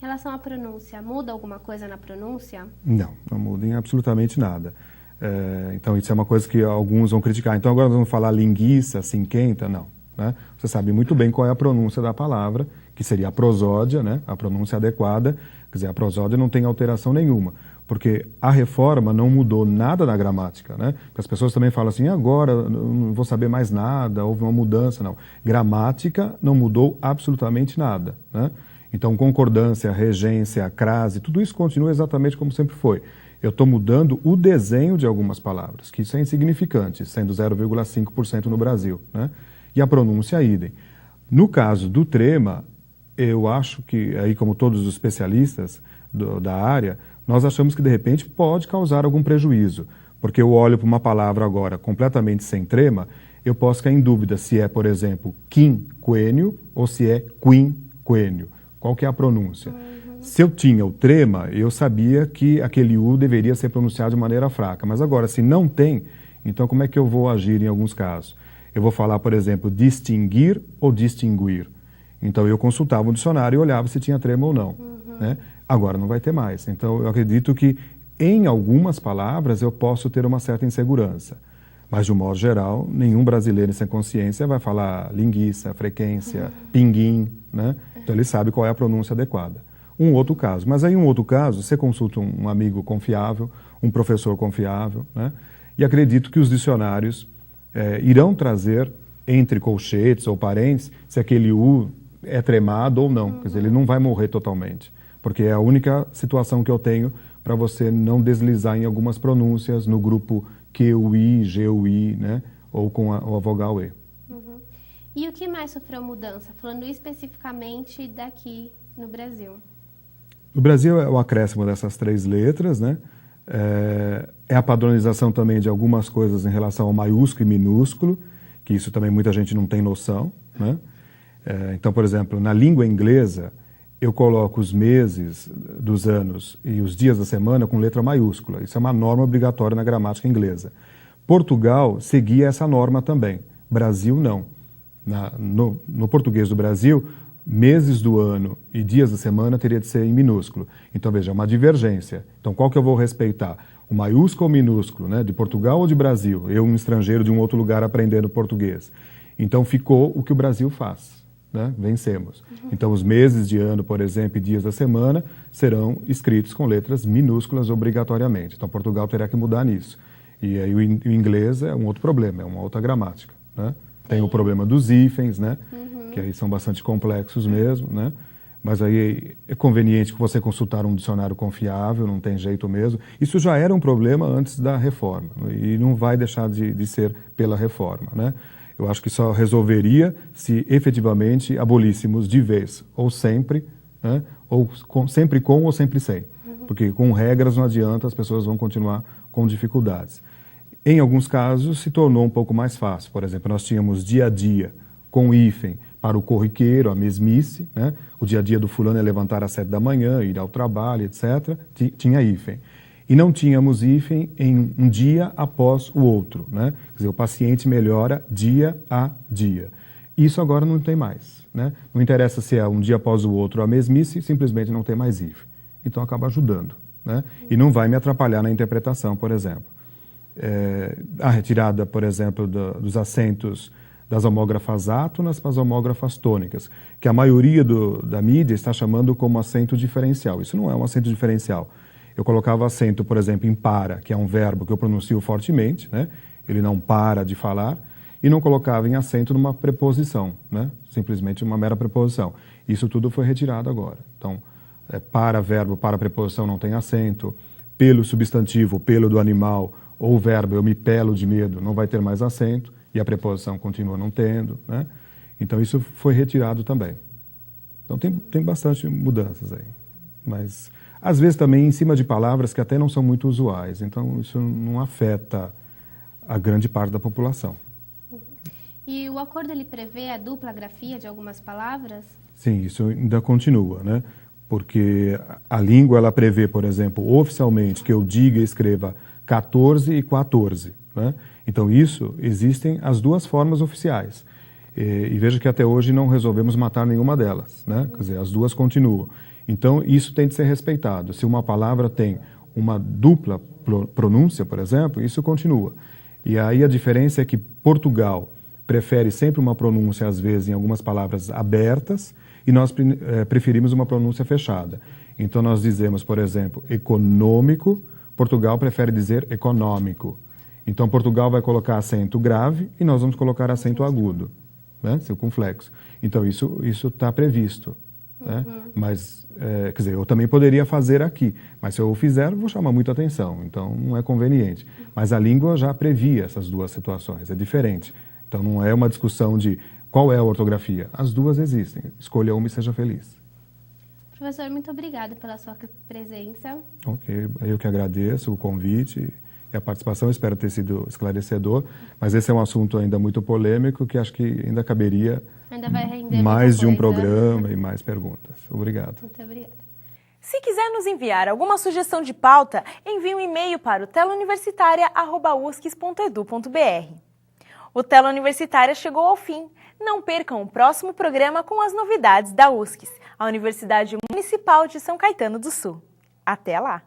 Em relação à pronúncia, muda alguma coisa na pronúncia? Não, não muda em absolutamente nada. Então isso é uma coisa que alguns vão criticar. Então agora nós vamos falar linguiça, cinquenta, não. Né? Você sabe muito bem qual é a pronúncia da palavra, que seria a prosódia, né? A pronúncia adequada. Quer dizer, a prosódia não tem alteração nenhuma, porque a reforma não mudou nada na gramática, né? Porque as pessoas também falam assim, agora eu não vou saber mais nada, houve uma mudança. Não, gramática não mudou absolutamente nada, né? Então concordância, regência, crase, tudo isso continua exatamente como sempre foi. Eu estou mudando o desenho de algumas palavras, que isso é insignificante, sendo 0,5% no Brasil, né? E a pronúncia idem. No caso do trema, eu acho que, aí como todos os especialistas da área, nós achamos que de repente pode causar algum prejuízo, porque eu olho para uma palavra agora completamente sem trema, eu posso ficar em dúvida se é, por exemplo, quinquênio ou se é quinquênio. Qual que é a pronúncia? Se eu tinha o trema, eu sabia que aquele U deveria ser pronunciado de maneira fraca, mas agora se não tem, então como é que eu vou agir em alguns casos? Eu vou falar, por exemplo, distinguir ou distinguir. Então eu consultava um dicionário e olhava se tinha trema ou não. Né? Agora não vai ter mais. Então eu acredito que em algumas palavras eu posso ter uma certa insegurança. Mas de um modo geral, nenhum brasileiro sem consciência vai falar linguiça, frequência, pinguim. Né? Então ele sabe qual é a pronúncia adequada. Um outro caso. Mas aí um outro caso, você consulta um amigo confiável, um professor confiável, né? E acredito que os dicionários irão trazer entre colchetes ou parênteses se aquele U é tremado ou não. Quer dizer, ele não vai morrer totalmente, porque é a única situação que eu tenho para você não deslizar em algumas pronúncias no grupo QUI, GUI, né? Ou com a vogal E. E o que mais sofreu mudança, falando especificamente daqui no Brasil? No Brasil é o acréscimo dessas 3 letras, né? É a padronização também de algumas coisas em relação ao maiúsculo e minúsculo, que isso também muita gente não tem noção, né? Então, por exemplo, na língua inglesa, eu coloco os meses dos anos e os dias da semana com letra maiúscula. Isso é uma norma obrigatória na gramática inglesa. Portugal seguia essa norma também. Brasil, não. No português do Brasil, meses do ano e dias da semana teria de ser em minúsculo. Então, veja, é uma divergência. Então, qual que eu vou respeitar? O maiúsculo ou minúsculo, né? De Portugal ou de Brasil? Eu, um estrangeiro de um outro lugar aprendendo português. Então, ficou o que o Brasil faz, né? Vencemos. Então, os meses de ano, por exemplo, e dias da semana serão escritos com letras minúsculas obrigatoriamente. Então, Portugal terá que mudar nisso. E aí o inglês é um outro problema, é uma outra gramática, né? Tem o problema dos hífens, né? Que aí são bastante complexos mesmo, né? Mas aí é conveniente que você consultar um dicionário confiável, não tem jeito mesmo. Isso já era um problema antes da reforma e não vai deixar de ser pela reforma, né? Eu acho que só resolveria se efetivamente abolíssemos de vez, ou sempre, né? Ou sempre com ou sempre sem. Porque com regras não adianta, as pessoas vão continuar com dificuldades. Em alguns casos se tornou um pouco mais fácil. Por exemplo, nós tínhamos dia a dia com hífen para o corriqueiro, a mesmice, né? O dia a dia do fulano é levantar às 7 da manhã, ir ao trabalho, etc. Tinha hífen. E não tínhamos hífen em um dia após o outro, né? Quer dizer, o paciente melhora dia a dia. Isso agora não tem mais, né? Não interessa se é um dia após o outro a mesmice, simplesmente não tem mais hífen. Então acaba ajudando, né? E não vai me atrapalhar na interpretação, por exemplo. A retirada, por exemplo, dos acentos das homógrafas átonas para as homógrafas tônicas, que a maioria da mídia está chamando como acento diferencial. Isso não é um acento diferencial. Eu colocava acento, por exemplo, em para, que é um verbo que eu pronuncio fortemente, né? Ele não para de falar, e não colocava em acento numa preposição, né? Simplesmente uma mera preposição. Isso tudo foi retirado agora. Então, para verbo, para preposição não tem acento, pelo substantivo, pelo do animal, ou o verbo eu me pelo de medo, não vai ter mais acento, e a preposição continua não tendo, né? Então isso foi retirado também. Então tem bastante mudanças aí. Mas às vezes também em cima de palavras que até não são muito usuais, então isso não afeta a grande parte da população. E o acordo ele prevê a dupla grafia de algumas palavras? Sim, isso ainda continua, né? Porque a língua ela prevê, por exemplo, oficialmente que eu diga e escreva 14 e 14, né? Então isso, existem as duas formas oficiais. E veja que até hoje não resolvemos matar nenhuma delas, né? Quer dizer, as duas continuam. Então, isso tem de ser respeitado. Se uma palavra tem uma dupla pronúncia, por exemplo, isso continua. E aí a diferença é que Portugal prefere sempre uma pronúncia, às vezes, em algumas palavras abertas, e nós preferimos uma pronúncia fechada. Então, nós dizemos, por exemplo, econômico, Portugal prefere dizer econômico. Então, Portugal vai colocar acento grave e nós vamos colocar acento agudo, né? Circunflexo. Então, isso está previsto. Né? Mas, quer dizer, eu também poderia fazer aqui, mas se eu o fizer, eu vou chamar muita atenção, então não é conveniente. Mas a língua já previa essas duas situações, é diferente. Então, não é uma discussão de qual é a ortografia. As duas existem. Escolha uma e seja feliz. Professor, muito obrigada pela sua presença. Ok, eu que agradeço o convite e a participação, espero ter sido esclarecedor, mas esse é um assunto ainda muito polêmico que acho que ainda caberia vai render mais de um programa e mais perguntas. Obrigado. Muito obrigada. Se quiser nos enviar alguma sugestão de pauta, envie um e-mail para o telauniversitaria@usques.edu.br. O Tela Universitária chegou ao fim. Não percam o próximo programa com as novidades da USCS, a Universidade Municipal de São Caetano do Sul. Até lá!